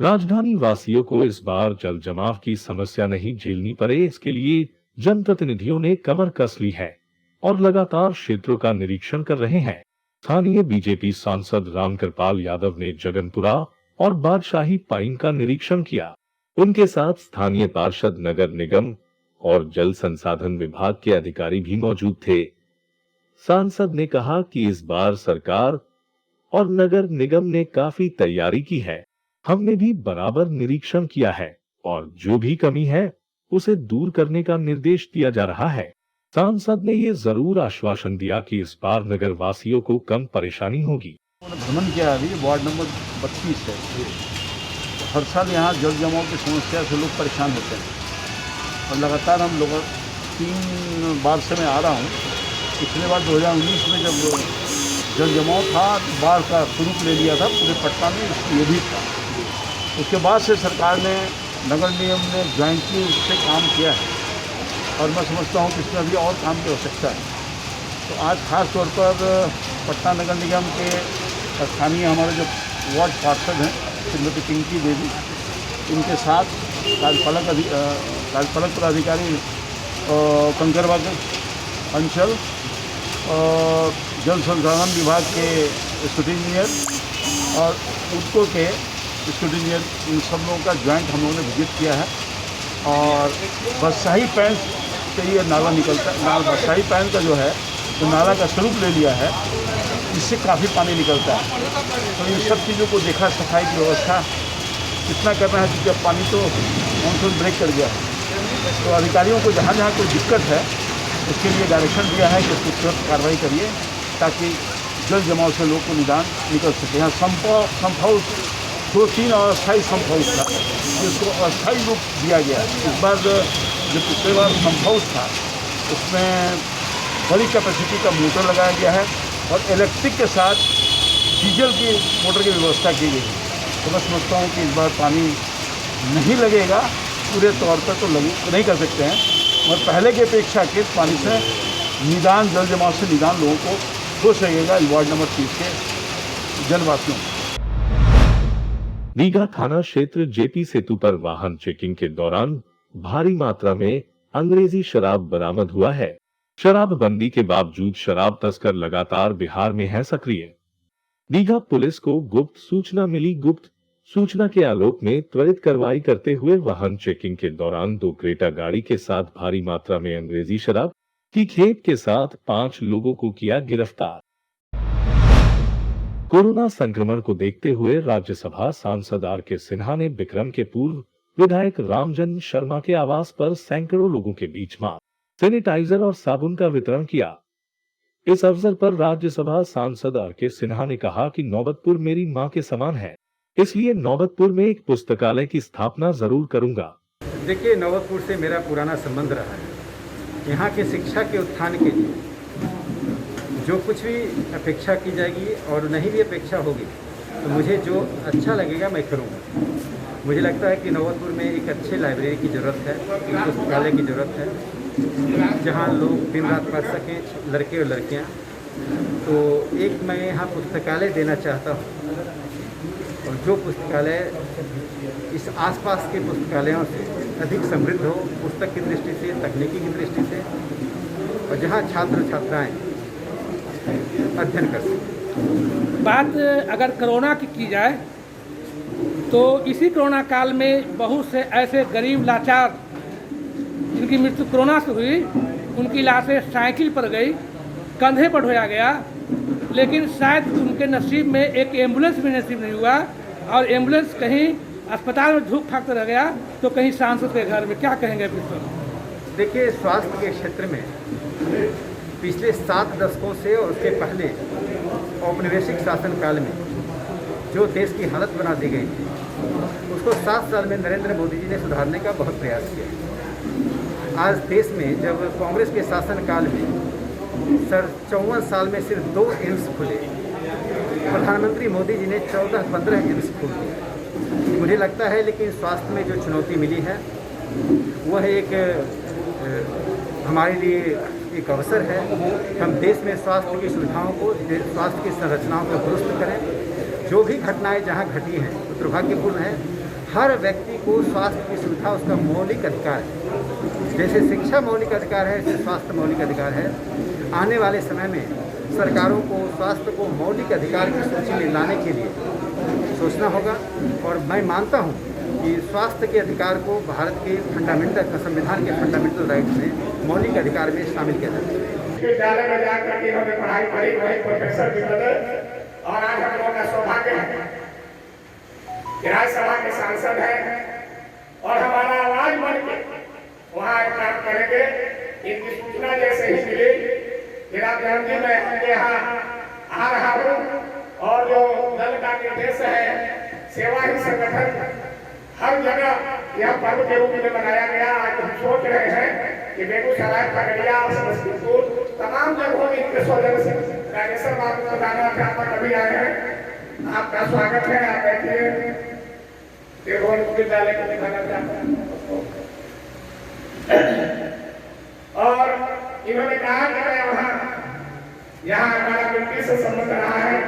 राजधानी वासियों को इस बार जल जमाव की समस्या नहीं झेलनी पड़े, इसके लिए जनप्रतिनिधियों ने कमर कस ली है और लगातार क्षेत्रों का निरीक्षण कर रहे हैं। स्थानीय बीजेपी सांसद रामकृपाल यादव ने जगनपुरा और बादशाही पाइन का निरीक्षण किया। उनके साथ स्थानीय पार्षद, नगर निगम और जल संसाधन विभाग के अधिकारी भी मौजूद थे। सांसद ने कहा कि इस बार सरकार और नगर निगम ने काफी तैयारी की है। हमने भी बराबर निरीक्षण किया है और जो भी कमी है उसे दूर करने का निर्देश दिया जा रहा है। सांसद ने ये जरूर आश्वासन दिया कि इस बार नगर वासियों को कम परेशानी होगी। भ्रमण किया अभी वार्ड नंबर 32 है। हर साल यहाँ जल जमाव की समस्या से लोग परेशान होते हैं और लगातार हम लोग 3 बार से मैं आ रहा हूँ। पिछले बार 2019 में जब जल जमाव था, बाढ़ का स्वरूप ले लिया था पूरे पटना में, ये भी था। उसके बाद से सरकार ने, नगर निगम ने ज्वाइंटली उससे काम किया है और मैं समझता हूँ कि इसमें अभी और काम की आवश्यकता है। तो आज खास तौर पर पटना नगर निगम के स्थानीय हमारे जो वार्ड पार्षद हैं श्रीमती पिंकी देवी, इनके साथ कार्यपालक पदाधिकारी कंकरबाग अंचल, जल संसाधन विभाग के स्कूटी इंजीनियर और उनको के स्कूटी इंजीनियर, इन सब लोगों का ज्वाइंट हम लोगों ने विजिट किया है। और बादशाही पाइन से ये नाला निकलता है, बादशाही पाइन का जो है तो नाला का स्वरूप ले लिया है, इससे काफ़ी पानी निकलता है। तो इन सब चीज़ों को देखा, सफाई की व्यवस्था कितना करना है, क्योंकि अब पानी तो मानसून ब्रेक कर गया है। तो अधिकारियों को जहाँ जहाँ कोई दिक्कत है उसके लिए डायरेक्शन दिया है कि उसकी तुरंत कार्रवाई करिए ताकि जल जमाव से लोग को निदान निकल सके। यहाँ संप हाउस 2-3 अस्थायी संप हाउस था, जिसको अस्थायी रूप दिया गया। इस बार जो पिछले बार संप हाउस था उसमें बड़ी कैपेसिटी का मोटर लगाया गया है और इलेक्ट्रिक के साथ डीजल की मोटर की व्यवस्था की गई है। तो मैं समझता हूँ कि इस बार पानी नहीं लगेगा, पूरे तौर पर तो नहीं कर सकते हैं, और पहले की अपेक्षा के पानी से निदान, जल जमाव से निदान लोगों को हो सकेगा वार्ड नंबर 30 के जनवासियों को। रीगा थाना क्षेत्र जेपी सेतु पर वाहन चेकिंग के दौरान भारी मात्रा में अंग्रेजी शराब बरामद हुआ है। शराबबंदी के बावजूद शराब तस्कर लगातार बिहार में है सक्रिय। रीगा पुलिस को गुप्त सूचना मिली। गुप्त सूचना के आलोक में त्वरित कार्रवाई करते हुए वाहन चेकिंग के दौरान 2 क्रेटा गाड़ी के साथ भारी मात्रा में अंग्रेजी शराब की खेप के साथ 5 लोगों को किया गिरफ्तार। कोरोना संक्रमण को देखते हुए राज्यसभा सांसद आर.के. सिन्हा ने बिक्रम के पूर्व विधायक रामजन शर्मा के आवास पर सैकड़ों लोगों के बीच मास्क, सैनिटाइजर और साबुन का वितरण किया। इस अवसर पर राज्यसभा सांसद आर.के. सिन्हा ने कहा कि नौबतपुर मेरी मां के समान है, इसलिए नौबतपुर में एक पुस्तकालय की स्थापना जरूर करूंगा। देखिए, नौबतपुर से मेरा पुराना संबंध रहा है। यहाँ के शिक्षा के उत्थान के लिए जो कुछ भी अपेक्षा की जाएगी और नहीं भी अपेक्षा होगी तो मुझे जो अच्छा लगेगा मैं करूँगा। मुझे लगता है कि नौबतपुर में एक अच्छे लाइब्रेरी की ज़रूरत है, एक पुस्तकालय की ज़रूरत है जहाँ लोग दिन रात पढ़ सकें, लड़के और लड़कियाँ। तो एक मैं यहाँ पुस्तकालय देना चाहता हूँ और जो पुस्तकालय इस आसपास के पुस्तकालयों से अधिक समृद्ध हो, पुस्तक की दृष्टि से, तकनीकी की दृष्टि से, और जहाँ छात्र छात्राएँ अध्ययन कर सकें। बात अगर कोरोना की जाए तो इसी कोरोना काल में बहुत से ऐसे गरीब लाचार जिनकी मृत्यु कोरोना से हुई, उनकी लाशें साइकिल पर गई, कंधे पर ढोया गया, लेकिन शायद उनके नसीब में एक एम्बुलेंस भी नसीब नहीं हुआ और एम्बुलेंस कहीं अस्पताल में धूप फाकते रह गया तो कहीं सांसद के घर में। क्या कहेंगे प्रिंसिपल? देखिए, स्वास्थ्य के क्षेत्र में पिछले 7 दशकों से और उसके पहले औपनिवेशिक शासनकाल में जो देश की हालत बना दी गई थी उसको 7 साल में नरेंद्र मोदी जी ने सुधारने का बहुत प्रयास किया। आज देश में जब कांग्रेस के शासनकाल में 54 साल में सिर्फ 2 एम्स खुले, प्रधानमंत्री मोदी जी ने 14-15 एम्स खोल दिए। मुझे लगता है लेकिन स्वास्थ्य में जो चुनौती मिली है वह एक हमारे लिए एक अवसर है। हम देश में स्वास्थ्य की सुविधाओं को, स्वास्थ्य की संरचनाओं को दुरुस्त करें। जो भी घटनाएं जहां घटी हैं वो दुर्भाग्यपूर्ण है, हर व्यक्ति को स्वास्थ्य की सुविधा उसका मौलिक अधिकार है। जैसे शिक्षा मौलिक अधिकार है, ऐसे स्वास्थ्य मौलिक अधिकार है। आने वाले समय में सरकारों को स्वास्थ्य को मौलिक अधिकार की सूची में लाने के लिए सोचना होगा। और मैं मानता हूँ कि स्वास्थ्य के अधिकार को भारत के फंडामेंटल संविधान के फंडामेंटल राइट्स में मौलिक अधिकार में शामिल किया जाता है। विद्यालय में जाकर के इन्होंने पढ़ाई पढ़ी वही प्रोफेसर भी बने और आज हम लोगों का सौभाग्य है कि राज्यसभा के सांसद हैं और हमारा आवाज बन के वहाँ काम करेंगे। इनकी सूचना जैसे ही मिली मेरा जन्मदिन में उनके यहाँ आ रहा हूँ और जो दल का निर्देश है सेवा ही संगठन हर जगह यह पर्व के रूप में मनाया गया। आज हम सोच रहे हैं कि बेगूसराय, खगड़िया, समस्तीपुर तमाम जगहों में इनके सौजन्य से राजेश्वर बाबू प्रधानाध्यापक अभी आए हैं। आपका स्वागत है। आप बैठिए। विद्यालय के प्रधानाध्यापक और इन्होंने कहा कि मैं वहाँ यहाँ हमारा मिट्टी से संबंध रहा है,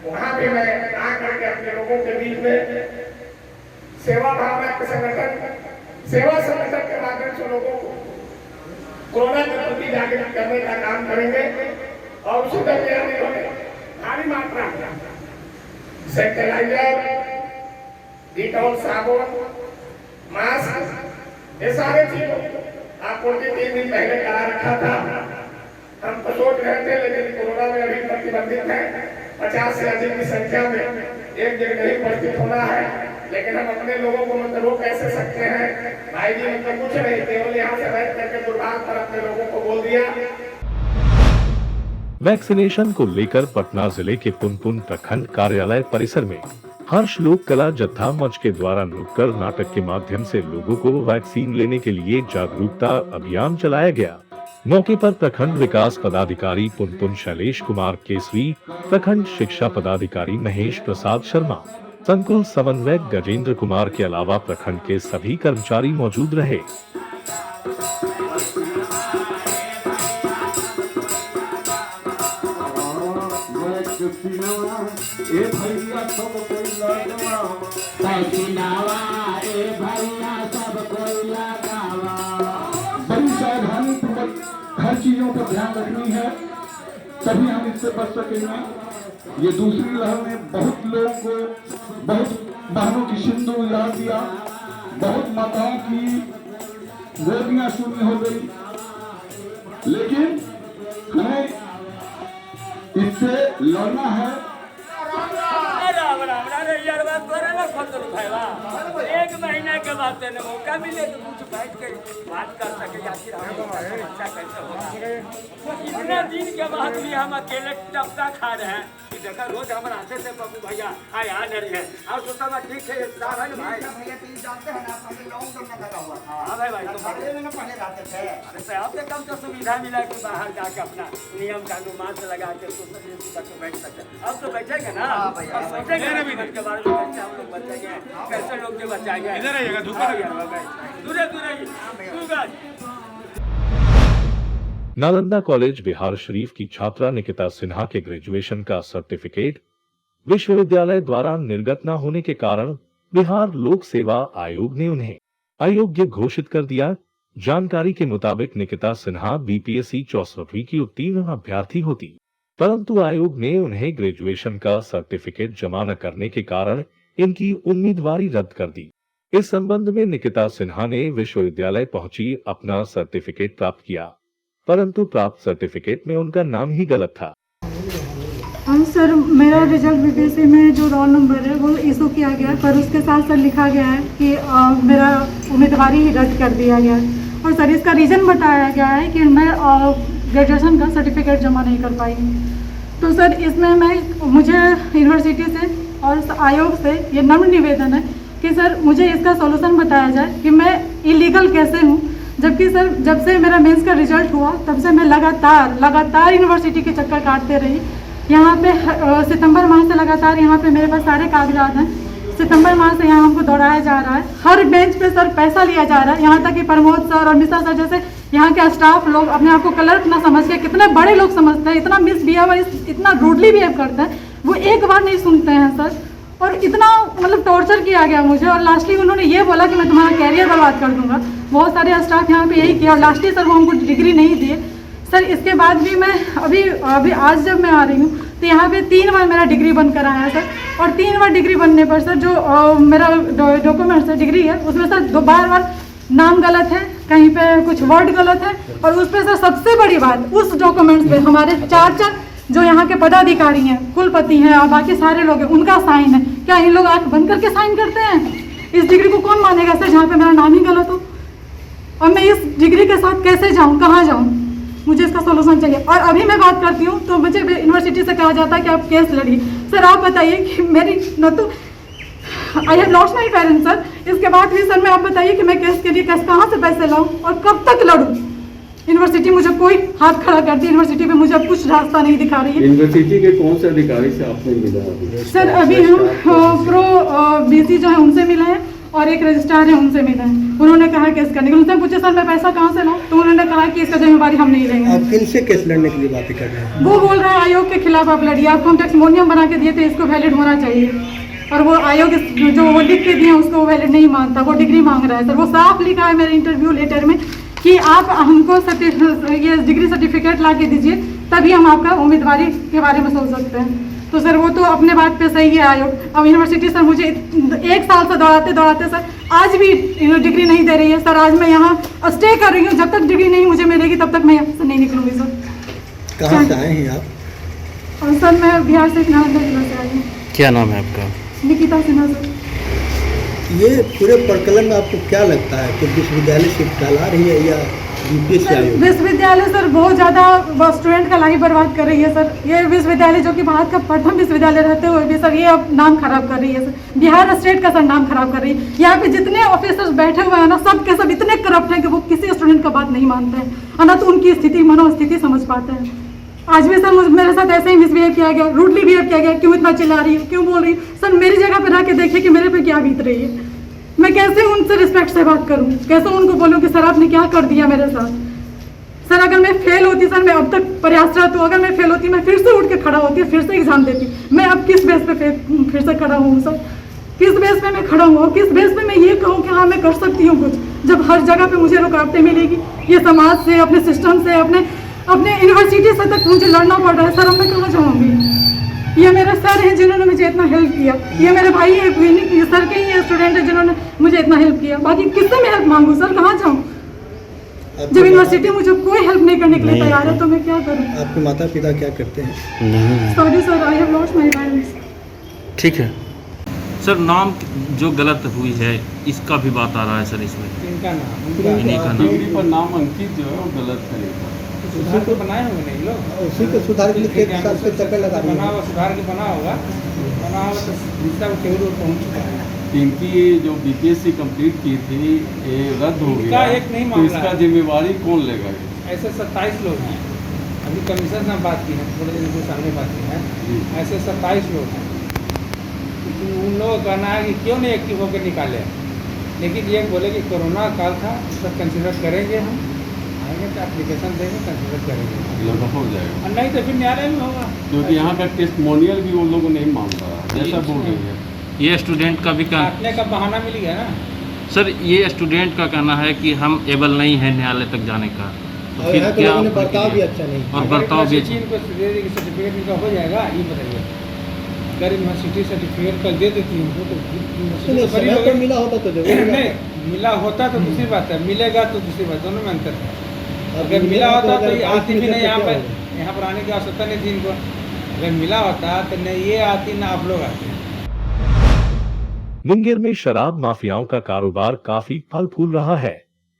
वहाँ भी मैं आकर के अपने लोगों के बीच में सेवा भावना के संगठन, सेवा संगठन के माध्यम से लोगों को कोरोना के प्रति जागृत करने का काम करेंगे। और उसी दरमियान इन्होंने भारी मात्रा में सैनिटाइजर, डिटॉल साबुन, मास्क, ये सारे चीजों आपूर्ति 3 दिन पहले करा रखा था। हम तो सोच रहे थे लेकिन कोरोना में अभी प्रतिबंधित है। 50 से अधिक की संख्या में एक जगह नहीं उपस्थित होना है, लेकिन हम अपने लोगों को मतलब रोक कैसे सकते हैं। भाई जी मतलब कुछ नहीं, केवल यहाँ से बैठ करके दुर्भाग्य पर अपने लोगों को बोल दिया। वैक्सीनेशन को लेकर पटना जिले के पुनपुन प्रखंड कार्यालय परिसर में हर्ष लोक कला जत्था मंच के द्वारा नुक्कड़ नाटक के माध्यम से लोगों को वैक्सीन लेने के लिए जागरूकता अभियान चलाया गया। मौके पर प्रखंड विकास पदाधिकारी पुनपुन शैलेश कुमार केसरी, प्रखंड शिक्षा पदाधिकारी महेश प्रसाद शर्मा, संकुल समन्वयक गजेंद्र कुमार के अलावा प्रखंड के सभी कर्मचारी मौजूद रहे। बड़ी सावधानी पूर्वक हर चीजों पर ध्यान रखनी है, तभी हम इससे बच सकेंगे। ये दूसरी लहर में बहुत लोगों को, बहुत बहनों की सिंदूर उजाड़ दिया, बहुत माताओं की गोदियां शून्य हो गई, लेकिन हमें इससे लड़ना है। एक महीने के बाद तेने मौका मिले तो कुछ बैठ कर बात कर सके या फिर अच्छा कैसे होगा। इतने दिन के बाद भी हम अकेले टपका खा रहे हैं। देखा रोज हमारे आते थे पप्पू भैया हाँ आ रही है और सोचा मैं ठीक है भाई जानते हैं ना लॉकडाउन में लगा हुआ था। हाँ भाई तो पहले रहते थे। अरे आपसे कम तो सुविधा मिला कि बाहर जाके अपना नियम कानून मास्क लगा के सोशल डिस्टेंस तक बैठ सकते। अब तो बैठेंगे ना और सोचेंगे ना भी के बारे में कैसे हम लोग बचेंगे, कैसे लोग के बचाएंगे। इधर आइएगा दूर दूर। नालंदा कॉलेज बिहार शरीफ की छात्रा निकिता सिन्हा के ग्रेजुएशन का सर्टिफिकेट विश्वविद्यालय द्वारा निर्गत न होने के कारण बिहार लोक सेवा आयोग ने उन्हें अयोग्य घोषित कर दिया। जानकारी के मुताबिक निकिता सिन्हा बीपीएससी 64वीं की उत्तीर्ण अभ्यर्थी होती, परंतु आयोग ने उन्हें ग्रेजुएशन का सर्टिफिकेट जमा न करने के कारण इनकी उम्मीदवारी रद्द कर दी। इस संबंध में निकिता सिन्हा ने विश्वविद्यालय पहुंची, अपना सर्टिफिकेट प्राप्त किया, परंतु प्राप्त सर्टिफिकेट में उनका नाम ही गलत था। हाँ सर, मेरा रिजल्ट बीपीएससी में जो रोल नंबर है वो इशू किया गया, पर उसके साथ सर लिखा गया है कि मेरा उम्मीदवारी ही रद्द कर दिया गया है। और सर इसका रीज़न बताया गया है कि मैं ग्रेजुएशन का सर्टिफिकेट जमा नहीं कर पाई। तो सर इसमें मुझे यूनिवर्सिटी से और आयोग से ये नम्र निवेदन है कि सर मुझे इसका सॉल्यूशन बताया जाए कि मैं इलीगल कैसे हूँ, जबकि सर जब से मेरा मेंस का रिजल्ट हुआ तब से मैं लगातार यूनिवर्सिटी के चक्कर काटते रही। यहाँ पे सितंबर माह से लगातार यहाँ पे मेरे पास सारे कागजात हैं। सितंबर माह से यहाँ हमको दौड़ाया जा रहा है, हर बेंच पे सर पैसा लिया जा रहा है। यहाँ तक कि प्रमोद सर और मिश्रा सर जैसे यहाँ के स्टाफ लोग अपने आप को क्लर्क ना समझ के, कितने बड़े लोग समझते हैं, इतना मिसबिहेव, इतना रूडली बिहेव करते हैं, वो एक बार नहीं सुनते हैं सर। और इतना मतलब टॉर्चर किया गया मुझे, और लास्टली उन्होंने ये बोला कि मैं तुम्हारा कैरियर बर्बाद कर दूंगा। बहुत सारे स्टाफ यहाँ पे यही किया, और लास्टली सर वो हमको डिग्री नहीं दिए सर। इसके बाद भी मैं अभी आज जब मैं आ रही हूँ तो यहाँ पे 3 बार मेरा डिग्री बनकर आया सर, और 3 बार डिग्री बनने पर सर जो मेरा डॉक्यूमेंट्स है, डिग्री है, उसमें सर बार नाम गलत है, कहीं पे कुछ वर्ड गलत है, और उस पर सर सबसे बड़ी बात, उस डॉक्यूमेंट्स पे हमारे 4 जो यहाँ के पदाधिकारी हैं, कुलपति हैं और बाकी सारे लोग हैं, उनका साइन है। क्या इन लोग आंख बंद करके साइन करते हैं? इस डिग्री को कौन मानेगा सर जहाँ पे मेरा नाम ही गलत हो? और मैं इस डिग्री के साथ कैसे जाऊँ, कहाँ जाऊँ? मुझे इसका सोल्यूशन चाहिए। और अभी मैं बात करती हूँ तो मुझे यूनिवर्सिटी से कहा जाता है कि आप केस लड़िए। सर आप बताइए कि मेरी न तो I have lost my parents sir, इसके बाद भी सर मैं आप बताइए कि मैं केस के लिए कहाँ से पैसे लाऊं और कब तक लड़ूं? यूनिवर्सिटी मुझे कोई हाथ खड़ा कर दी, यूनिवर्सिटी पे मुझे अब कुछ रास्ता नहीं दिखा रही है। यूनिवर्सिटी के कौन से अधिकारी से आपने मिला? सर अभी हम प्रो BC जो है उनसे मिले हैं, और एक रजिस्ट्रार है उनसे मिले हैं। उन्होंने कहा केस करने के लिए। उनसे पूछे सर मैं पैसा कहाँ से लाऊं, तो उन्होंने कहा कि इसका जिम्मेवारी हम नहीं लेंगे। आप किन से केस लड़ने के लिए बातें कर रहे हैं? वो बोल रहे हैं आयोग के खिलाफ आप लड़िए, आपको हम टेस्टिमोनियम बना के दिए थे, इसको वैलिड होना चाहिए, और वो आयोग जो वो लिख के दिए उसको वो वैलिड नहीं मानता, वो डिग्री मांग रहा है सर। वो साफ लिखा है मेरे इंटरव्यू लेटर में कि आप हमको ये डिग्री सर्टिफिकेट ला के दीजिए, तभी हम आपका उम्मीदवारी के बारे में सोच सकते हैं। तो सर वो तो अपने बात पे सही है आयोग। अब यूनिवर्सिटी सर मुझे 1 साल से दौड़ाते सर आज भी डिग्री नहीं दे रही है सर। आज मैं यहाँ स्टे कर रही हूँ, जब तक डिग्री नहीं मुझे मिलेगी तब तक मैं यहाँ से नहीं निकलूंगी सर। कहाँ से आए हैं आप? और सर मैं बिहार से नालंदा जिला से आई हूँ। क्या नाम है आपका? निकिता सिन्हा सर। ये पूरे प्रकरण में आपको क्या लगता है कि विश्वविद्यालय शिफ्ट डाला रही है या यूपीएससी आयोग? विश्वविद्यालय सर बहुत ज़्यादा स्टूडेंट का लाइफ बर्बाद कर रही है सर। ये विश्वविद्यालय जो कि भारत का प्रथम विश्वविद्यालय रहते हुए भी सर ये अब नाम खराब कर रही है सर। बिहार स्टेट का सर नाम खराब कर रही है। यहाँ पे जितने ऑफिसर्स बैठे हुए हैं ना, सब के सब इतने करप्ट हैं कि वो किसी स्टूडेंट का बात नहीं मानते हैं, और ना तो उनकी स्थिति मनोस्थिति समझ पाते हैं। आज भी सर मेरे साथ ऐसे ही मिसबिहेव किया गया, रूडली बिहेव किया गया। क्यों इतना चिल्ला रही है, क्यों बोल रही है? सर मेरी जगह पर रह के देखिए कि मेरे पे क्या बीत रही है। मैं कैसे उनसे रिस्पेक्ट से बात करूं, कैसे उनको बोलूं कि सर आपने क्या कर दिया मेरे साथ। सर अगर मैं फेल होती सर, मैं अब तक प्रयासरत हूँ, अगर मैं फेल होती मैं फिर से उठ के खड़ा होती, फिर से एग्जाम देती। मैं अब किस बेस पे फिर से खड़ा हूँ सर? किस बेस पे मैं खड़ा हूँ, और किस बेस पे मैं ये कहूँ कि हाँ मैं कर सकती हूँ कुछ, जब हर जगह पे मुझे रुकावटें मिलेगी। ये समाज से, अपने सिस्टम से, अपने यूनिवर्सिटी से तक मुझे लड़ना पड़ रहा है सर। अब मैं कहाँ जाऊँगी? ये मेरे सर हैं जिन्होंने मुझे इतना हेल्प किया, ये मेरे भाई है, सर के ही स्टूडेंट हैं जिन्होंने मुझे इतना हेल्प किया। बाकी किससे मैं हेल्प मांगूँ सर, कहाँ जाऊँ? जब यूनिवर्सिटी मुझे कोई हेल्प नहीं करने के लिए तैयार है तो मैं क्या करूँ? आपके माता पिता क्या करते हैं? Sorry sir, I have lost my parents. ठीक है सर, नाम जो गलत हुई है इसका भी बात आ रहा है सर इसमें। इनका नाम, इन्हीं का नाम। डिग्री पर नाम अंकित जो है वो गलत है। सुधार तो बनाए होंगे नहीं लोग, उसी के सुधार के लिए एक साल से चक्कर लगा रही बना है। हुआ सुधार के बना होगा तो रिश्ता को केवल पहुँच चुका है। इनकी जो बीपीएससी कंप्लीट की थी ये रद्द हो इनका गया, एक नहीं तो मामला इसका है। जिम्मेवारी कौन लेगा? ऐसे 27 लोग हैं, अभी कमीशन से बात की है, थोड़े दिन के सामने बात की है, ऐसे 27 लोग हैं। लेकिन उन लोगों का कहना है कि क्यों नहीं एक्टिव होकर निकाले, लेकिन ये बोले कि कोरोना काल था, सब कंसिडर करेंगे, हम आएंगे तो एप्लीकेशन देंगे, कंसिडर करेंगे, लगभग हो जाएगा। और नहीं तो फिर न्यायालय में होगा। क्योंकि यहाँ का टेस्टिमोनियल भी वो लोग नहीं मांग रहा जैसा बोल रही है। ये स्टूडेंट का भी काटने का बहाना मिल गया ना सर, ये स्टूडेंट का कहना है कि हम एबल नहीं है न्यायालय तक जाने का, तो फिर क्या बर्ताव भी अच्छा नहीं, और बर्ताव भी सर्टिफिकेट इनका हो जाएगा। ये बताइए, अगर यूनिवर्सिटी सर्टिफिकेट कल दे देती हूँ तो समय पर मिला होता तो जरूर नहीं मिला होता तो दूसरी बात है, मिलेगा तो दूसरी बात, दोनों में अंतर है। अगर मिला होता तो ये आती भी नहीं, यहाँ पर आने की आवश्यकता नहीं थी इनको। अगर मिला होता तो नहीं ये आती ना आप लोग आते। मुंगेर में शराब माफियाओं का कारोबार काफी फल फूल रहा है।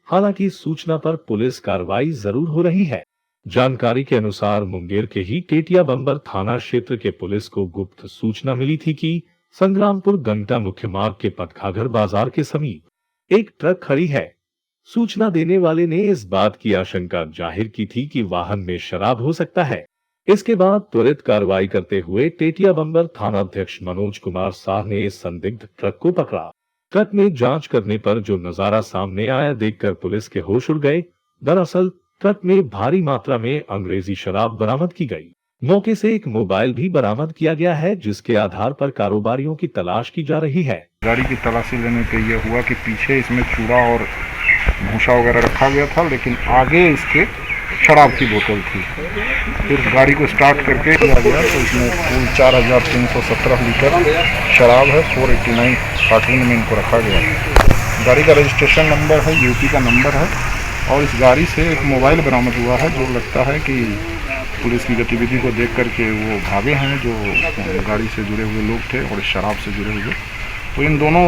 हालांकि सूचना पर पुलिस कार्रवाई जरूर हो रही है। जानकारी के अनुसार मुंगेर के ही टेटिया बंबर थाना क्षेत्र के पुलिस को गुप्त सूचना मिली थी कि संग्रामपुर गंगटा मुख्य मार्ग के पटखाघर बाजार के समीप एक ट्रक खड़ी है। सूचना देने वाले ने इस बात की आशंका जाहिर की थी कि वाहन में शराब हो सकता है। इसके बाद त्वरित कार्रवाई करते हुए टेटिया बंबर थानाध्यक्ष मनोज कुमार शाह ने इस संदिग्ध ट्रक को पकड़ा। ट्रक में जांच करने पर जो नजारा सामने आया देखकर पुलिस के होश उड़ गए। दरअसल ट्रक में भारी मात्रा में अंग्रेजी शराब बरामद की गई। मौके से एक मोबाइल भी बरामद किया गया है, जिसके आधार पर कारोबारियों की तलाश की जा रही है। गाड़ी की तलाशी लेने पे यह हुआ कि पीछे इसमें चूड़ा और भूसा वगैरह रखा गया था, लेकिन आगे इसके शराब की बोतल थी। फिर गाड़ी को स्टार्ट करके किया गया तो इसमें कुल 4317 लीटर शराब है, 489 कार्टून में इनको रखा गया है। गाड़ी का रजिस्ट्रेशन नंबर है, यूपी का नंबर है, और इस गाड़ी से एक मोबाइल बरामद हुआ है, जो लगता है कि पुलिस की गतिविधि को देख करके वो भागे हैं जो गाड़ी से जुड़े हुए लोग थे और इस शराब से जुड़े हुए। तो इन दोनों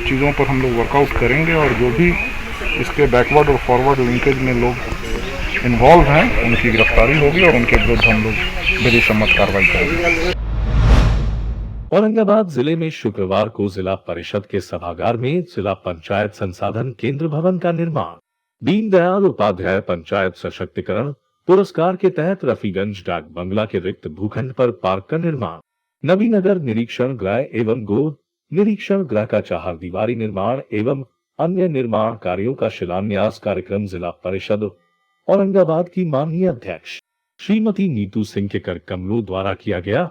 चीज़ों पर हम लोग वर्कआउट करेंगे और जो भी इसके बैकवर्ड और फॉरवर्ड लिंकेज में लोग इन्वॉल्व हैं उनकी गिरफ्तारी होगी और उनके विरुद्ध हम लोग विधि सम्मत कार्रवाई करेंगे। औरंगाबाद जिले में शुक्रवार को जिला परिषद के सभागार में जिला पंचायत संसाधन केंद्र भवन का निर्माण, दीनदयाल उपाध्याय पंचायत सशक्तिकरण पुरस्कार के तहत रफीगंज डाक बंगला के रिक्त भूखंड पर पार्क का निर्माण, नवीनगर निरीक्षण गृह एवं गो निरीक्षण गृह का 4 दीवारी निर्माण एवं अन्य निर्माण कार्यों का शिलान्यास कार्यक्रम जिला परिषद औरंगाबाद की माननीय अध्यक्ष श्रीमती नीतू सिंह के कर कमलों द्वारा किया गया।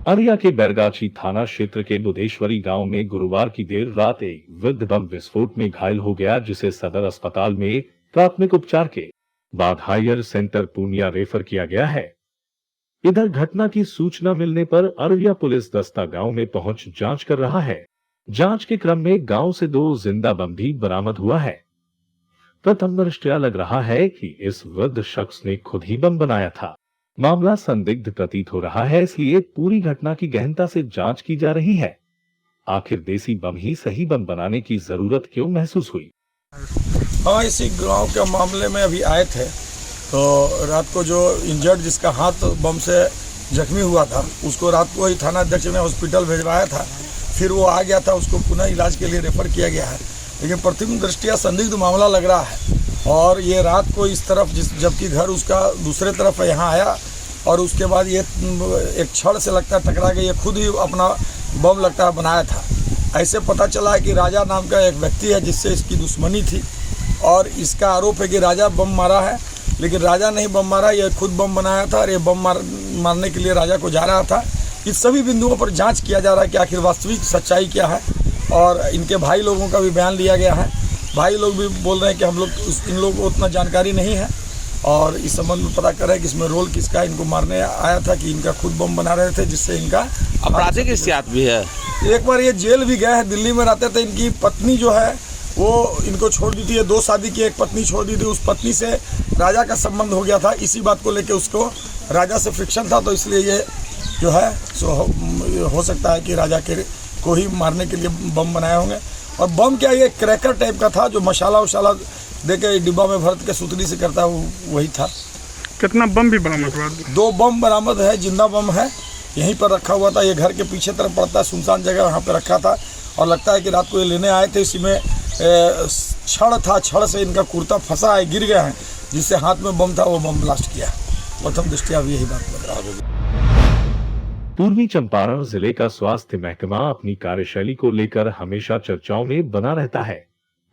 अरिया के बैरगाछी थाना क्षेत्र के बुधेश्वरी गांव में गुरुवार की देर रात एक वृद्ध बम विस्फोट में घायल हो गया, जिसे सदर अस्पताल में प्राथमिक उपचार के बाद हायर सेंटर पूर्णिया रेफर किया गया है। इधर घटना की सूचना मिलने पर अररिया पुलिस दस्ता गांव में पहुंच जांच कर रहा है। जांच के क्रम में गांव से 2 जिंदा बम भी बरामद हुआ है। प्रथम दृष्टया लग रहा है कि इस वृद्ध शख्स ने खुद ही बम बनाया था। मामला संदिग्ध प्रतीत हो रहा है, इसलिए पूरी घटना की गहनता से जांच की जा रही है। आखिर देसी बम ही सही बम बनाने की जरूरत क्यों महसूस हुई? हाँ, इसी गांव के मामले में अभी आए थे, तो रात को जो इंजर्ड जिसका हाथ बम से जख्मी हुआ था उसको रात को ही थाना अध्यक्ष ने हॉस्पिटल भेजवाया था। फिर वो आ गया था, उसको पुनः इलाज के लिए रेफर किया गया है, लेकिन प्रथम दृष्टया संदिग्ध मामला लग रहा है। और ये रात को इस तरफ जबकि घर उसका दूसरे तरफ यहाँ आया और उसके बाद ये एक छड़ से लगता है टकरा के ये खुद ही अपना बम लगता है बनाया था। ऐसे पता चला है कि राजा नाम का एक व्यक्ति है जिससे इसकी दुश्मनी थी और इसका आरोप है कि राजा बम मारा है, लेकिन राजा नहीं बम मारा, ये खुद बम बनाया था और ये बम मारने के लिए राजा को जा रहा था। इस सभी बिंदुओं पर जांच किया जा रहा है कि आखिर वास्तविक सच्चाई क्या है, और इनके भाई लोगों का भी बयान लिया गया है। भाई लोग भी बोल रहे हैं कि हम लोग इन लोगों को उतना जानकारी नहीं है और इस संबंध में पता कर रहे हैं कि इसमें रोल किसका। इनको मारने आया था कि इनका खुद बम बना रहे थे, जिससे इनका आपराधिक इस्तियात भी है। एक बार ये जेल भी गए हैं, दिल्ली में रहते थे। इनकी पत्नी जो है वो इनको छोड़ दी थी, ये 2 शादी की एक पत्नी छोड़ दी थी। उस पत्नी से राजा का संबंध हो गया था, इसी बात को लेकर उसको राजा से फ्रिक्शन था, तो इसलिए ये जो है सो हो सकता है कि राजा के को ही मारने के लिए बम बनाए होंगे। और बम क्या, ये क्रैकर टाइप का था जो मसाला उशाला दे के डिब्बा में भर के सुतली से करता है, वही था। कितना बम भी बरामद हुआ? 2 बम बरामद है, जिंदा बम है, यहीं पर रखा हुआ था। ये घर के पीछे तरफ पड़ता है, सुनसान जगह, वहाँ पे रखा था और लगता है कि रात को ये लेने आए थे। इसी में छड़ था, छड़ से इनका कुर्ता फंसा है, गिर गया है, जिससे हाथ में बम था, वो बम ब्लास्ट किया। प्रथम दृष्टया अब यही बात लग रहा है। पूर्वी चंपारण जिले का स्वास्थ्य महकमा अपनी कार्यशैली को लेकर हमेशा चर्चाओं में बना रहता है।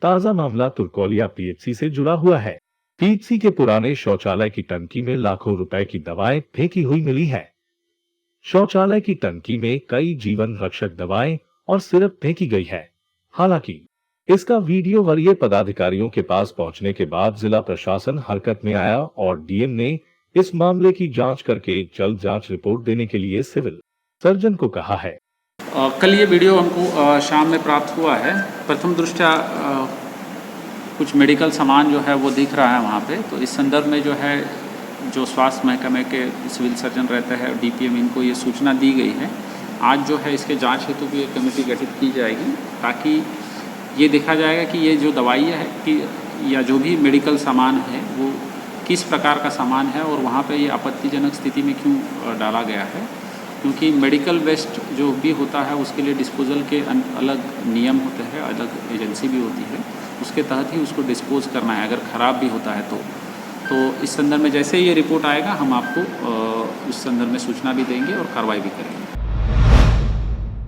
ताजा मामला तुर्कोलिया पीएचसी से जुड़ा हुआ है। पीएचसी के पुराने शौचालय की टंकी में लाखों रुपए की दवाएं फेंकी हुई मिली है। शौचालय की टंकी में कई जीवन रक्षक दवाएं और सिरप फेंकी गई है। हालांकि इसका वीडियो वरीय पदाधिकारियों के पास पहुंचने के बाद जिला प्रशासन हरकत में आया और डीएम ने इस मामले की जांच करके जल्द जांच रिपोर्ट देने के लिए सिविल सर्जन को कहा है। कल ये वीडियो हमको शाम में प्राप्त हुआ है। प्रथम दृष्टया कुछ मेडिकल सामान जो है वो दिख रहा है वहाँ पे, तो इस संदर्भ में जो है जो स्वास्थ्य महकमे के सिविल सर्जन रहते हैं और डीपीएम, इनको ये सूचना दी गई है। आज जो है इसके जांच हेतु भी एक कमेटी गठित की जाएगी, ताकि ये देखा जाएगा कि ये जो दवाई है कि या जो भी मेडिकल सामान है वो किस प्रकार का सामान है और वहाँ पे ये आपत्तिजनक स्थिति में क्यों डाला गया है। क्योंकि मेडिकल वेस्ट जो भी होता है उसके लिए डिस्पोजल के अलग नियम होते हैं, अलग एजेंसी भी होती है, उसके तहत ही उसको डिस्पोज करना है अगर ख़राब भी होता है तो इस संदर्भ में जैसे ये रिपोर्ट आएगा हम आपको उस संदर्भ में सूचना भी देंगे और कार्रवाई भी करेंगे।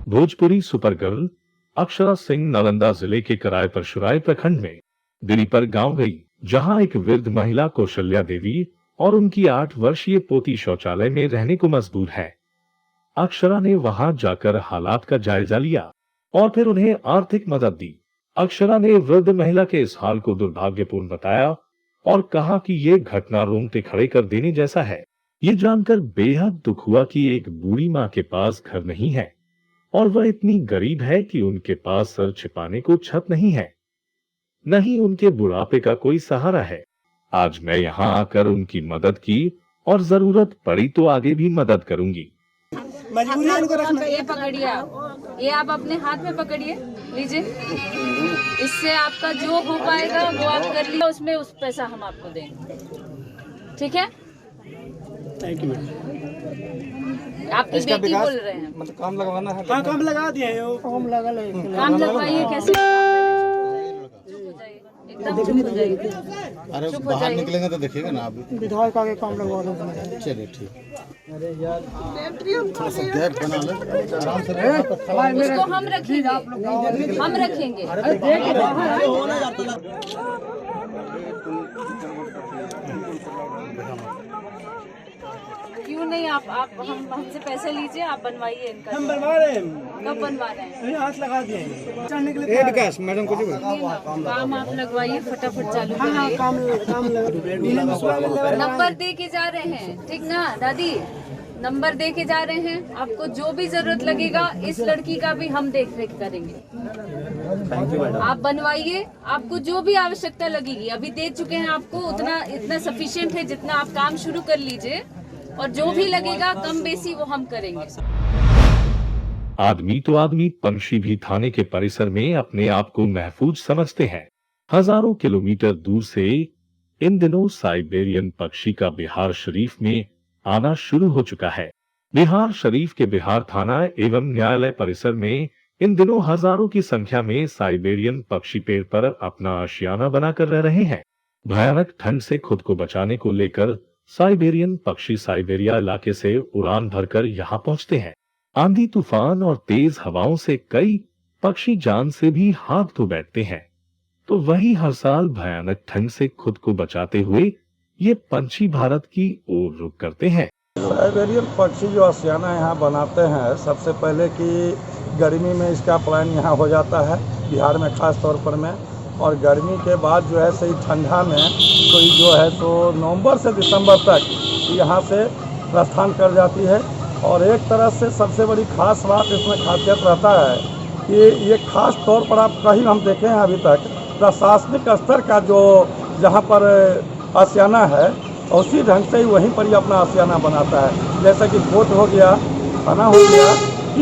भोजपुरी सुपर गर्ल अक्षरा सिंह नालंदा जिले के कराय परशुराय प्रखंड में दिरीपर गांव गई, जहां एक वृद्ध महिला कौशल्या देवी और उनकी 8 वर्षीय पोती शौचालय में रहने को मजबूर है। अक्षरा ने वहां जाकर हालात का जायजा लिया और फिर उन्हें आर्थिक मदद दी। अक्षरा ने वृद्ध महिला के इस हाल को दुर्भाग्यपूर्ण बताया और कहा कि ये घटना रोंगटे खड़े कर देने जैसा है। ये जानकर बेहद दुख हुआ कि एक बूढ़ी माँ के पास घर नहीं है और वह इतनी गरीब है कि उनके पास सर छिपाने को छत नहीं है, नहीं उनके बुढ़ापे का कोई सहारा है। आज मैं यहाँ आकर उनकी मदद की और जरूरत पड़ी तो आगे भी मदद करूंगी। ये पकड़िए आप, ये आप अपने हाथ में पकड़िए, लीजिए। इससे आपका जो हो पाएगा वो आप कर लीजिए, उसमें उस पैसा हम आपको देंगे, ठीक है? Thank you. आपकी बेटी बोल रहे हैं, मतलब काम लगवाना है। हाँ, काम लगा दिए हैं, काम लगा ले। काम लगवाइए। कैसे? एकदम चुप हो जाइए। अरे बाहर निकलेंगे तो देखिएगा ना आप। विधायक आगे काम लगवा दो। चलिए ठीक। अरे यार थोड़ा सा गैप बना ले, आराम से। उसको हम रखेंगे, हम रखेंगे। क्यों नहीं? आप हमसे पैसे लीजिए, आप बनवाइए इनका। हम बनवा रहे हैं। कब बनवा रहे हैं? हाथ लगा दिए हैं। विकास मैडम को काम आप लगवाइए, फटाफट चालू करिए। हाँ, काम नंबर दे के जा रहे हैं, ठीक ना दादी? नंबर दे के जा रहे हैं। आपको जो भी जरूरत लगेगा, इस लड़की का भी हम देख रेख करेंगे। आप बनवाइए, आपको जो भी आवश्यकता लगेगी। अभी दे चुके हैं आपको, इतना सफिशिएंट है। जितना आप काम शुरू कर लीजिए और जो भी लगेगा कम बेसी वो हम करेंगे। आदमी तो आदमी, पंछी भी थाने के परिसर में अपने आप को महफूज समझते हैं। हजारों किलोमीटर दूर से इन दिनों साइबेरियन पक्षी का बिहार शरीफ में आना शुरू हो चुका है। बिहार शरीफ के बिहार थाना एवं न्यायालय परिसर में इन दिनों हजारों की संख्या में साइबेरियन पक्षी पेड़ पर अपना आशियाना बनाकर रह रहे हैं। भयानक ठंड से खुद को बचाने को लेकर साइबेरियन पक्षी साइबेरिया इलाके से उड़ान भरकर यहाँ पहुँचते हैं। आंधी तूफान और तेज हवाओं से कई पक्षी जान से भी हाथ धो बैठते हैं, तो वही हर साल भयानक ठंड से खुद को बचाते हुए ये पंछी भारत की ओर रुख करते हैं। साइबेरियन पक्षी जो आशियाना यहाँ बनाते हैं, सबसे पहले कि गर्मी में इसका प्लान यहाँ हो जाता है बिहार में खास तौर पर में, और गर्मी के बाद जो है सही ठंडा में कोई जो है तो नवंबर से दिसंबर तक यहाँ से प्रस्थान कर जाती है। और एक तरह से सबसे बड़ी खास बात इसमें खासियत रहता है कि ये खास तौर पर आप कहीं हम देखे हैं अभी तक प्रशासनिक स्तर का जो जहाँ पर आशियाना है, उसी ढंग से ही वहीं पर ही अपना आशियाना बनाता है। जैसे कि कोर्ट हो गया, थाना हो गया,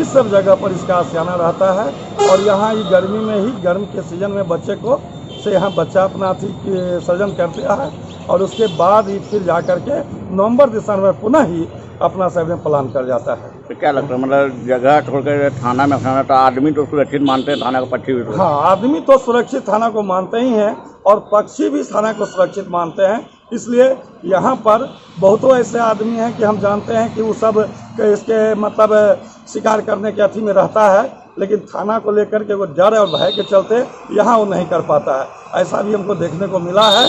इस सब जगह पर इसका आशियाना रहता है। और यहाँ ये गर्मी में ही, गर्म के सीजन में बच्चे को से यहाँ बच्चा अपना सर्जन करते है और उसके बाद ही फिर जा करके नवंबर दिसंबर में पुनः ही अपना सर्जन प्लान कर जाता है। तो क्या लगता है, मतलब जगह छोड़कर थाना में खाना, तो आदमी तो सुरक्षित मानते हैं थाना का पक्षी भी? हाँ, आदमी तो सुरक्षित थाना को मानते ही हैं और पक्षी भी थाना को सुरक्षित मानते हैं। इसलिए यहाँ पर बहुतों ऐसे आदमी हैं कि हम जानते हैं कि वो सब इसके मतलब शिकार करने के अथी में रहता है, लेकिन थाना को लेकर के वो डर और भय के चलते यहाँ वो नहीं कर पाता है। ऐसा भी हमको देखने को मिला है।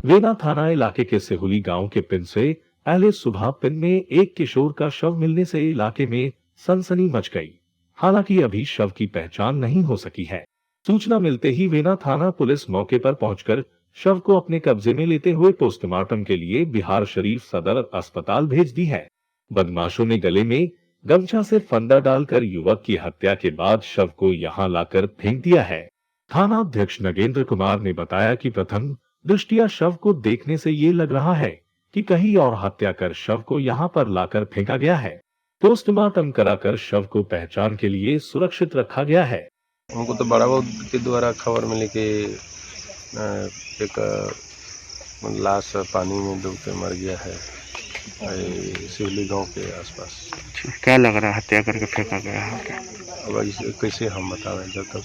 वेना थाना इलाके के सेहुली गांव के पिन से अहले सुबह पिन में एक किशोर का शव मिलने से इलाके में सनसनी मच गई। हालांकि अभी शव की पहचान नहीं हो सकी है। सूचना मिलते ही वेना थाना पुलिस मौके पर पहुंचकर शव को अपने कब्जे में लेते हुए पोस्टमार्टम के लिए बिहार शरीफ सदर अस्पताल भेज दी है। बदमाशों ने गले में गमछा से फंदा डालकर युवक की हत्या के बाद शव को यहां लाकर फेंक दिया है। थाना अध्यक्ष नगेंद्र कुमार ने बताया कि प्रथम दृष्टिया शव को देखने से ये लग रहा है कि कहीं और हत्या कर शव को यहाँ पर लाकर फेंका गया है। पोस्टमार्टम कराकर शव को पहचान के लिए सुरक्षित रखा गया है। हमको तो बड़ा बहुत के द्वारा खबर मिली कि एक लाश पानी में डूब के मर गया है सिवली गांव के आसपास। क्या लग रहा है, हत्या करके फेंका गया है? अब इसे कैसे हम बताएं जब तक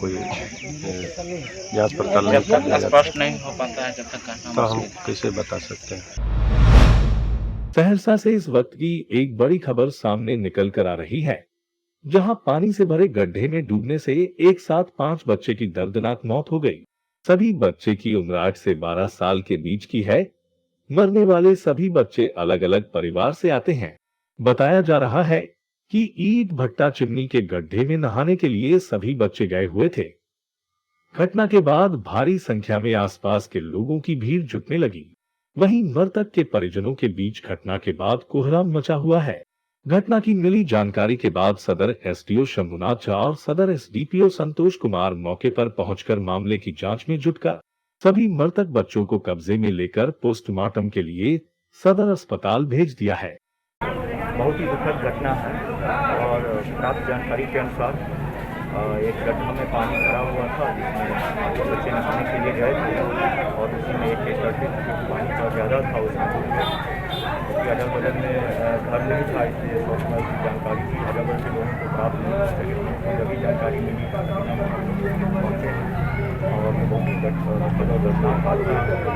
कोई जांच पड़ताल नहीं कर लिया, स्पष्ट नहीं हो पाता है जब तक, तो हम कैसे बता सकते हैं। सहरसा से इस वक्त की एक बड़ी खबर सामने निकल कर आ रही है, जहां पानी से भरे गड्ढे में डूबने से एक साथ 5 बच्चे की दर्दनाक मौत हो गई। सभी बच्चे की उम्र 8 से 12 साल के बीच की है मरने वाले सभी बच्चे अलग अलग परिवार से आते हैं। बताया जा रहा है कि ईट भट्टा चिमनी के गड्ढे में नहाने के लिए सभी बच्चे गए हुए थे। घटना के बाद भारी संख्या में आसपास के लोगों की भीड़ जुटने लगी। वहीं मृतक के परिजनों के बीच घटना के बाद कोहराम मचा हुआ है। घटना की मिली जानकारी के बाद सदर एसडीओ शंभुनाथ झा और सदर एसडीपीओ संतोष कुमार मौके पर पहुंचकर मामले की जांच में जुटकर सभी मृतक बच्चों को कब्जे में लेकर पोस्टमार्टम के लिए सदर अस्पताल भेज दिया है। बहुत ही दुखद घटना है और प्राप्त जानकारी के अनुसार एक गड्ढा में पानी भरा हुआ था जिसमें बच्चे नहाने के लिए गए थे और उसी में एक लड़के का पानी बहुत ज़्यादा था उसमें उसकी अगल बगल में घर नहीं था, इसलिए सोचना की जानकारी थी। अगल बगल के लोगों को प्राप्त नहीं हो सके, जब जानकारी मिली पहुँचे और बहुत ही दर्दनाक बात था।